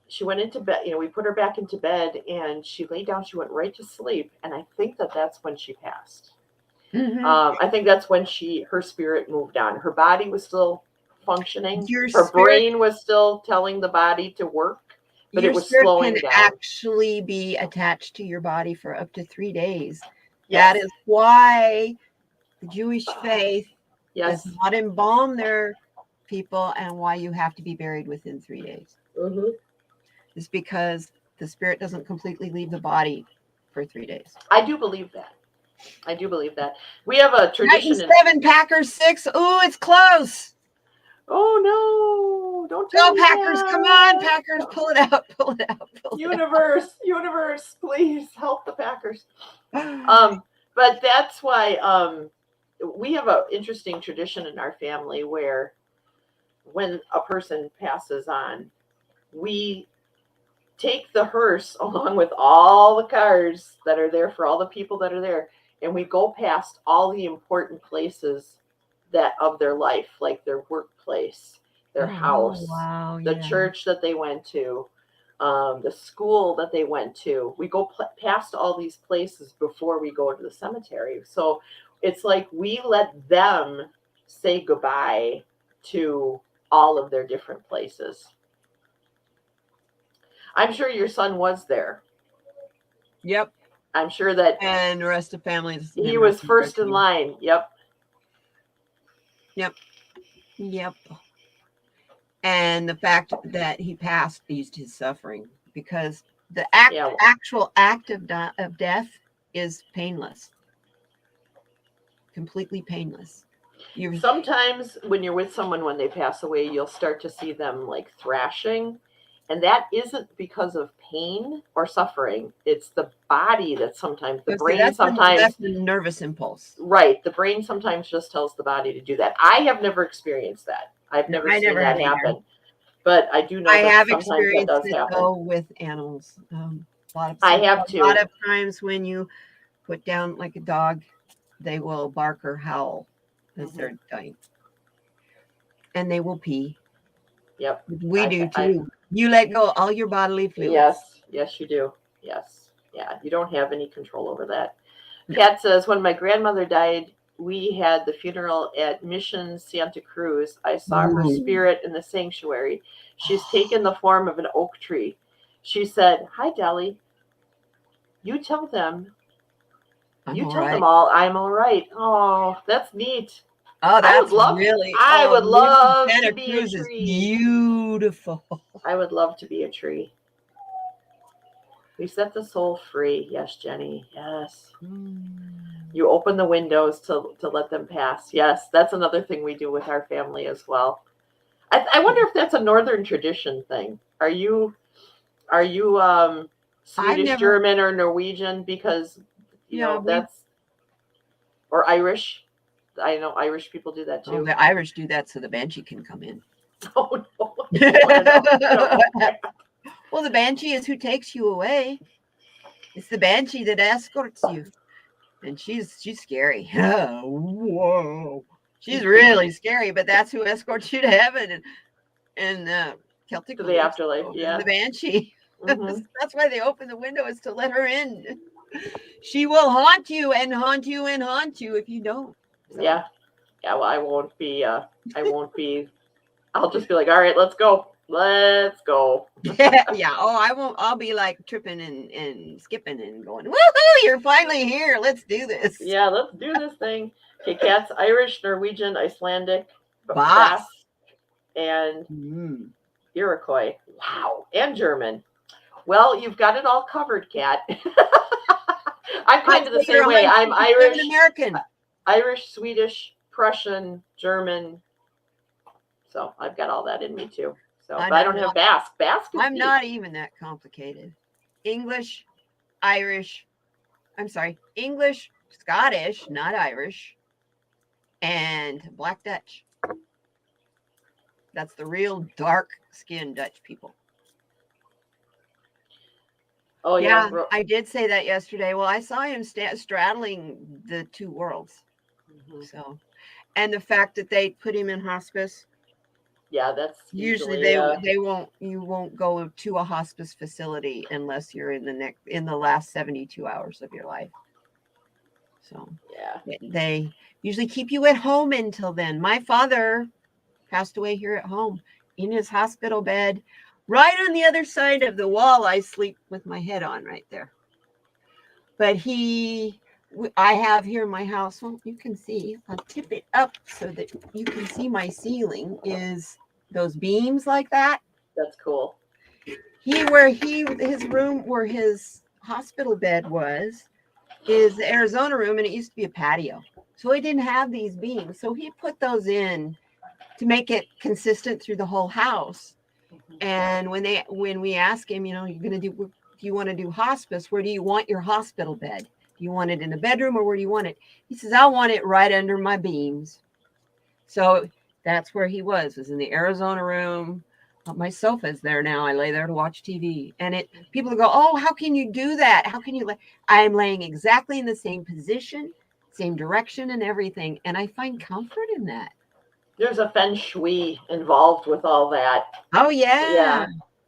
she went into bed. We put her back into bed, and she lay down. She went right to sleep. And I think that's when she passed. Mm-hmm. I think that's when her spirit moved on. Her body was still functioning. Her spirit, brain was still telling the body to work. But it was slowing down. Actually be attached to your body for up to 3 days. Yes. That is why the Jewish faith does not embalm their people, and why you have to be buried within 3 days. Mm-hmm. It's because the spirit doesn't completely leave the body for 3 days. I do believe that. We have a tradition. 7 Packers 6. Ooh, it's close. Oh no! Don't go Packers! That. Come on, Packers! Pull it out! Pull it out! Universe, please help the Packers. But that's why we have an interesting tradition in our family where, when a person passes on, we take the hearse along with all the cars that are there for all the people that are there, and we go past all the important places that of their life, like their workplace, their house, wow, the yeah. church that they went to, the school that they went to. We go past all these places before we go to the cemetery. So it's like we let them say goodbye to all of their different places. I'm sure your son was there. Yep. I'm sure that, and the rest of families. He was first in line. Yep. Yep. And the fact that he passed eased his suffering, because the actual act of death is painless, completely painless. Sometimes when you're with someone when they pass away, you'll start to see them like thrashing. And that isn't because of pain or suffering. It's the body that sometimes, the brain that's sometimes. The nervous impulse. Right. The brain sometimes just tells the body to do that. I have never experienced that. I've never seen that happen. But I do know that sometimes that does happen. With animals. I have too. A lot of times when you put down like a dog, they will bark or howl as they're dying. And they will pee. Yep. We do too. You let go all your bodily fluids. Yes, you do. Yes. Yeah, you don't have any control over that. Kat says, when my grandmother died, we had the funeral at Mission Santa Cruz. I saw her spirit in the sanctuary. She's taken the form of an oak tree. She said, "Hi, Dali. You tell them. Them all I'm all right." Oh, that's neat. Oh, that's I would love to be a tree. Beautiful. I would love to be a tree. We set the soul free. Yes, Jenny. Yes. You open the windows to let them pass. Yes, that's another thing we do with our family as well. I wonder if that's a northern tradition thing. Are you Swedish, German, or Norwegian? Because you know that's, or Irish. I know Irish people do that too. Oh, the Irish do that so the banshee can come in. Oh no! Well, the banshee is who takes you away. It's the banshee that escorts you, and she's scary. Whoa, she's really scary. But that's who escorts you to heaven and Celtic to the afterlife. Yeah, the banshee. That's why they open the window, is to let her in. She will haunt you and haunt you and haunt you if you don't. So. Yeah. Well, I won't be. I'll just be like, all right, let's go. Let's go. Yeah. Oh, I won't. I'll be like tripping and skipping and going, woohoo, you're finally here. Let's do this. Yeah, let's do this thing. Okay, Kat's Irish, Norwegian, Icelandic, Basque, and Iroquois. Wow. And German. Well, you've got it all covered, Kat. I'm kind of the same way. I'm Irish, American, Irish, Swedish, Prussian, German. So I've got all that in me too. So, but I don't have Basque. Basque is I'm not even that complicated. English, English, Scottish, not Irish, and Black Dutch. That's the real dark-skinned Dutch people. Oh, yeah. I did say that yesterday. Well, I saw him straddling the two worlds. So, and the fact that they put him in hospice. Yeah, that's usually you won't go to a hospice facility unless you're in the last 72 hours of your life. So yeah, they usually keep you at home until then. My father passed away here at home in his hospital bed, right on the other side of the wall. I sleep with my head on right there. But I have here in my house, well, you can see, I'll tip it up so that you can see my ceiling is those beams like that. That's cool. His room where his hospital bed is the Arizona room, and it used to be a patio. So he didn't have these beams. So he put those in to make it consistent through the whole house. And when we ask him, do you want to do hospice? Where do you want your hospital bed? Do you want it in a bedroom, or where do you want it? He says, I want it right under my beams. So that's where he was in the Arizona room My sofa's there now. I lay there to watch TV, and people go, "Oh, how can you do that? How can you lay?" I'm laying exactly in the same position, same direction, and everything, and I find comfort in that. There's a feng shui involved with all that. Oh yeah,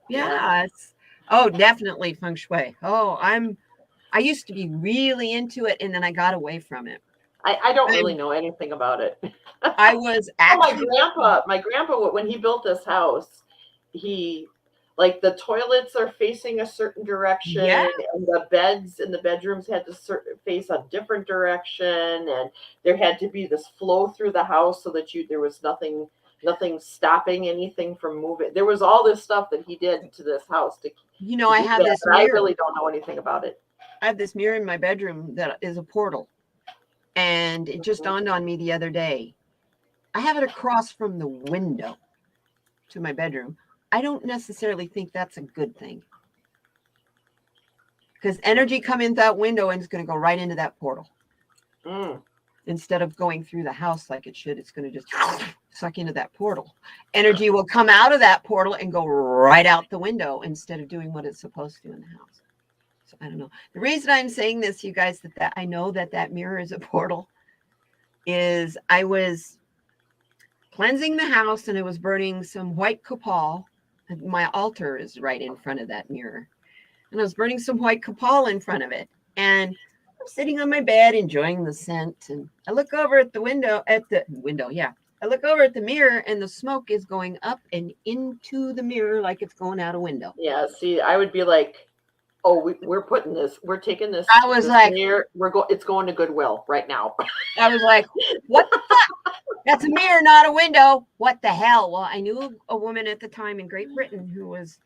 Yeah. It's, oh, definitely feng shui. Oh, I used to be really into it, and then I got away from it. I don't really know anything about it. I was actually my grandpa, when he built this house, he, like, the toilets are facing a certain direction, Yeah. and the beds in the bedrooms had to face a different direction, and there had to be this flow through the house so that there was nothing stopping anything from moving. There was all this stuff that he did to this house to I have this mirror. I really don't know anything about it. I have this mirror in my bedroom that is a portal. And it just dawned on me the other day. I have it across from the window to my bedroom. I don't necessarily think that's a good thing. Because energy come in that window and it's going to go right into that portal. Instead of going through the house like it should, it's going to just suck into that portal. Energy will come out of that portal and go right out the window instead of doing what it's supposed to in the house. So I don't know. The reason I'm saying this, you guys, that I know that mirror is a portal, is I was cleansing the house and I was burning some white copal. My altar is right in front of that mirror. And I was burning some white copal in front of it. And I'm sitting on my bed enjoying the scent. And I look over at the window, I look over at the mirror and the smoke is going up and into the mirror like it's going out a window. Yeah, see, I would be like, oh, we're taking this. I was like, mirror, it's going to Goodwill right now. I was like, what the fuck? That's a mirror, not a window. What the hell? Well, I knew a woman at the time in Great Britain who was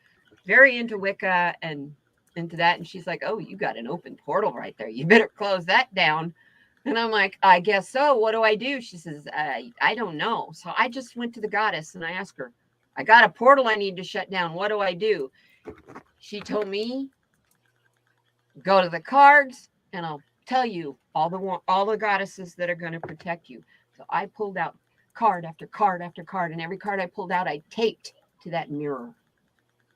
very into Wicca and into that. And she's like, oh, you got an open portal right there. You better close that down. And I'm like, I guess so. What do I do? She says, I don't know. So I just went to the goddess and I asked her, I got a portal I need to shut down. What do I do? She told me, go to the cards and I'll tell you all the goddesses that are going to protect you. So I pulled out card after card after card, and every card I pulled out, I taped to that mirror,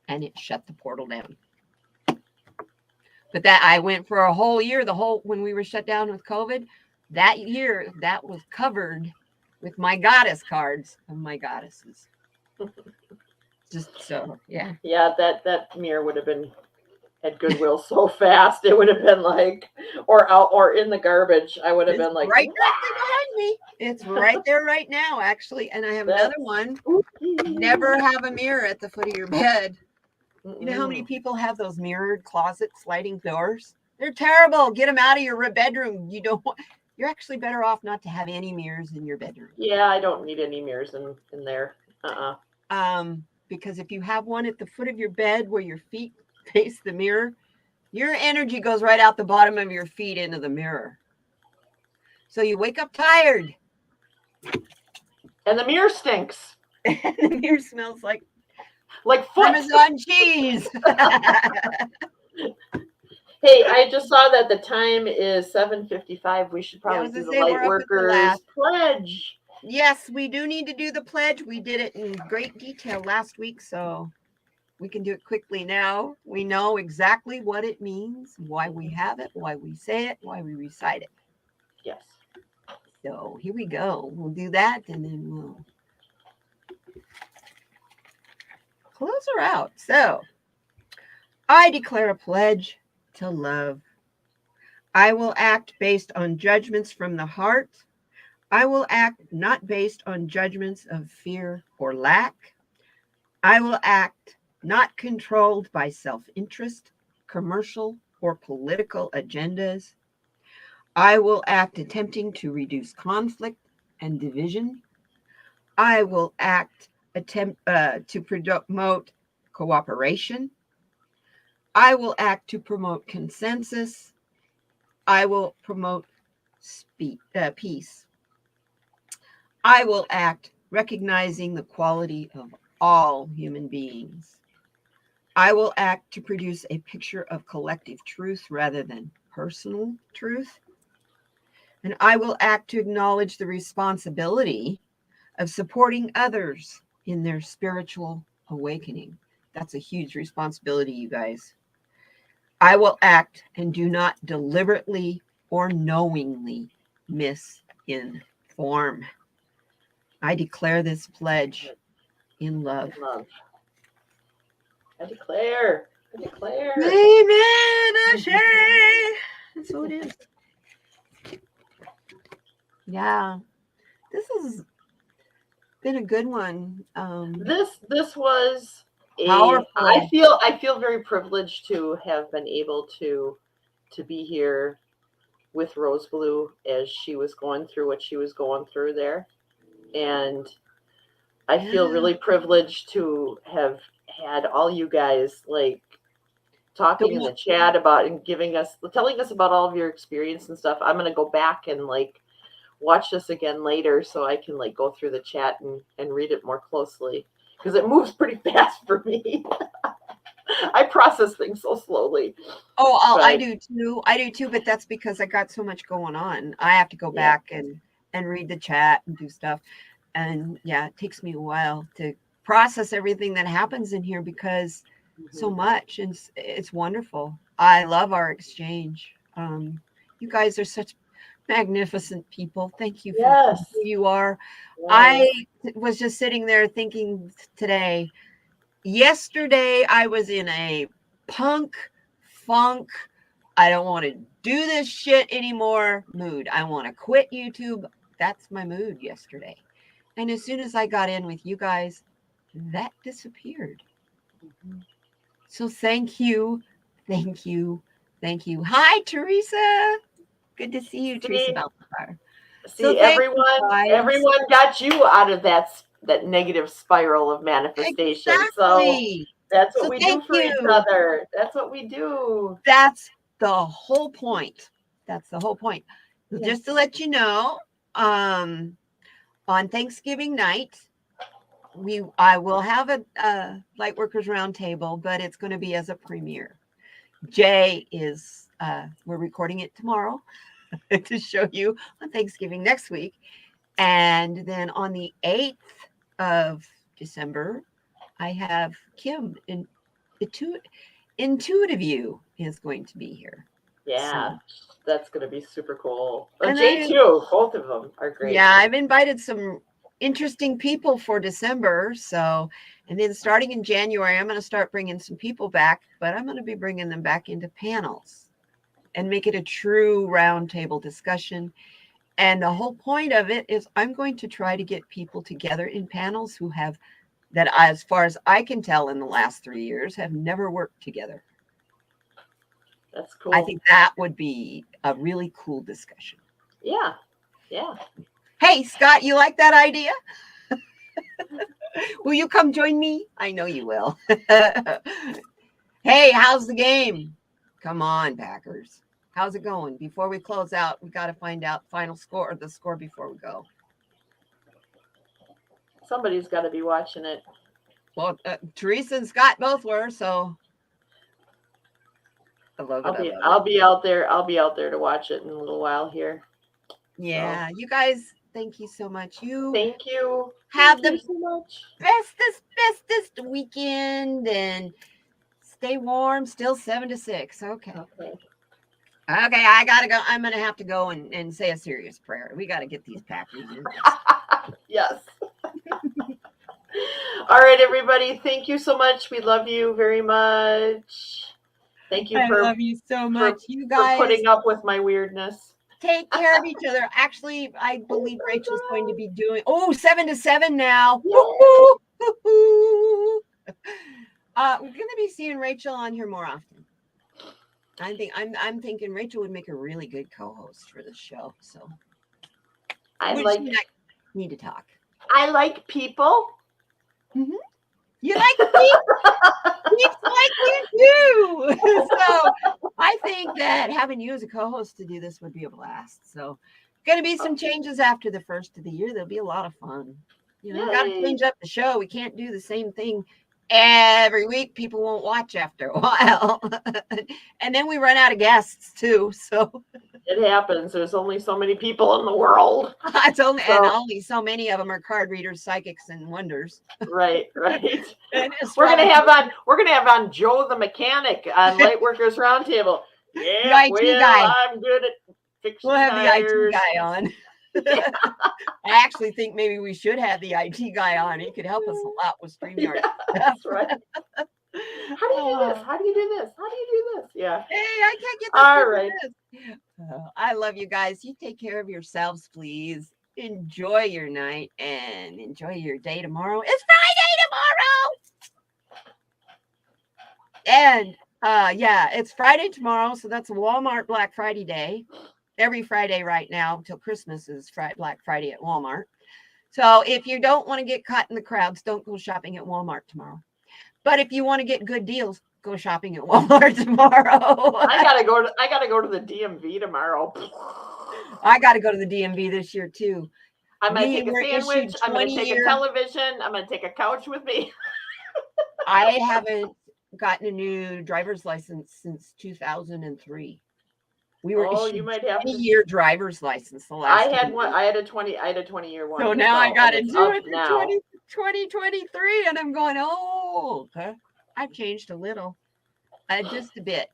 and it shut the portal down. But that I went for a whole year, when we were shut down with COVID, that year that was covered with my goddess cards of my goddesses. Just so, yeah. Yeah, that mirror would have been at Goodwill so fast. It would have been like, or in the garbage. I would have been like, right behind me. It's right there right now, actually. And I have another one. Never have a mirror at the foot of your bed. You know how many people have those mirrored closet sliding doors? They're terrible. Get them out of your bedroom. You're actually better off not to have any mirrors in your bedroom. Yeah, I don't need any mirrors in there. Because if you have one at the foot of your bed where your feet face the mirror, your energy goes right out the bottom of your feet into the mirror. So you wake up tired. And the mirror stinks. And the mirror smells like foot. Parmesan cheese. Hey, I just saw that the time is 7:55. We should probably do the Lightworkers pledge. Yes, we do need to do the pledge. We did it in great detail last week, so we can do it quickly now. We know exactly what it means, why we have it, why we say it, why we recite it. Yes. So here we go. We'll do that, and then we'll close her out. So I declare a pledge to love. I will act based on judgments from the heart. I will act not based on judgments of fear or lack. I will act not controlled by self-interest, commercial, or political agendas. I will act attempting to reduce conflict and division. I will act to promote cooperation. I will act to promote consensus. I will promote peace. I will act recognizing the quality of all human beings. I will act to produce a picture of collective truth rather than personal truth. And I will act to acknowledge the responsibility of supporting others in their spiritual awakening. That's a huge responsibility, you guys. I will act and do not deliberately or knowingly misinform. I declare this pledge in love. In love. I declare. I declare. Amen, Ashe. That's what it is. Yeah, this has been a good one. This was Powerful. I feel very privileged to have been able to be here with Rose Blue as she was going through what she was going through there, and I feel really privileged to have had all you guys like talking in the chat about and telling us about all of your experience and stuff. I'm gonna go back and like watch this again later so I can like go through the chat and read it more closely because it moves pretty fast for me. I process things so slowly. I do too. I do too, but that's because I got so much going on. I have to go back and read the chat and do stuff. And yeah, it takes me a while to process everything that happens in here because so much, and it's wonderful. I love our exchange. You guys are such magnificent people. Thank you for who you are. Yes. I was just sitting there thinking today, yesterday I was in a punk, funk, I don't want to do this shit anymore mood. I want to quit YouTube. That's my mood yesterday. And as soon as I got in with you guys, that disappeared. So thank you. Thank you. Thank you. Hi, Teresa. Good to see you, Teresa Balthazar. See, everyone got you out of that negative spiral of manifestation. Exactly. So that's what we do for each other. That's what we do. That's the whole point. That's the whole point. Yes. Just to let you know, on Thanksgiving night, I will have a Lightworkers Roundtable, but it's going to be as a premiere. Jay is, we're recording it tomorrow to show you on Thanksgiving next week. And then on the 8th of December, I have Kim in Intuitive You is going to be here. Yeah, so that's going to be super cool. And Jay too. Both of them are great. Yeah, I've invited some interesting people for December. So, and then starting in January, I'm going to start bringing some people back, but I'm going to be bringing them back into panels and make it a true roundtable discussion. And the whole point of it is I'm going to try to get people together in panels who have, that as far as I can tell in the last 3 years, have never worked together. That's cool. I think that would be a really cool discussion. Yeah. Yeah. Hey, Scott, you like that idea? Will you come join me? I know you will. Hey, how's the game? Come on, Packers. How's it going? Before we close out, we got to find out final score or the score before we go. Somebody's got to be watching it. Well, Teresa and Scott both were, so I love it. I'll be out there. I'll be out there to watch it in a little while here. Yeah, so. You guys, thank you so much. Thank you. Have the bestest weekend and stay warm. Still 7 to 6. Okay, I gotta go. I'm gonna have to go and say a serious prayer. We gotta get these Packers in. Yes. All right, everybody. Thank you so much. We love you very much. Thank you. I love you so much. You guys for putting up with my weirdness. Take care of each other. Actually, I believe Rachel's going to be doing 7 to 7 now. We're going to be seeing Rachel on here more often. I'm thinking Rachel would make a really good co-host for the show. So need to talk. I like people. Mm-hmm. You like people? It's like you do. So I think that having you as a co-host to do this would be a blast. So going to be some changes after the first of the year. There'll be a lot of fun. You know, got to change up the show. We can't do the same thing every week. People won't watch after a while. And then we run out of guests too. So it happens. There's only so many people in the world. and only so many of them are card readers, psychics, and wonders. Right. And We're gonna have on Joe the mechanic on Lightworkers Roundtable. Yeah, the IT guy. I'm good at fixing We'll have tires. the IT guy on. I actually think maybe we should have the IT guy on. He could help us a lot with StreamYard. That's right. How do you do this? How do you do this? How do you do this? Yeah. Hey, I can't get this. All right. I love you guys. You take care of yourselves, please. Enjoy your night and enjoy your day tomorrow. It's Friday tomorrow. And yeah, it's Friday tomorrow. So that's Walmart Black Friday day. Every Friday right now till Christmas is Black Friday at Walmart. So if you don't want to get caught in the crowds, don't go shopping at Walmart tomorrow. But if you want to get good deals, go shopping at Walmart tomorrow. I gotta go to the DMV tomorrow. I gotta go to the DMV this year too. I'm gonna take a sandwich. I'm gonna take a television. I'm gonna take a couch with me. I haven't gotten a new driver's license since 2003. We were you might have 20-year driver's license. The last I had one. I had a 20-year one. So now I got to do it for 2023, and I'm going, oh, okay. I've changed a little, just a bit.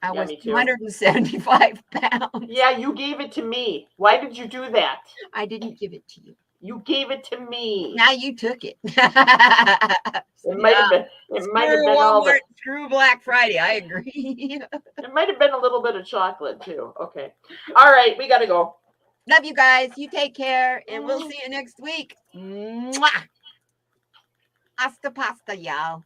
I was 275 pounds. Yeah, you gave it to me. Why did you do that? I didn't give it to you. You gave it to me. Now you took it. It might have been. It might have been all the, through Black Friday. I agree. It might have been a little bit of chocolate too. Okay. All right, we got to go. Love you guys. You take care, and we'll see you next week. Mwah! Hasta pasta, y'all.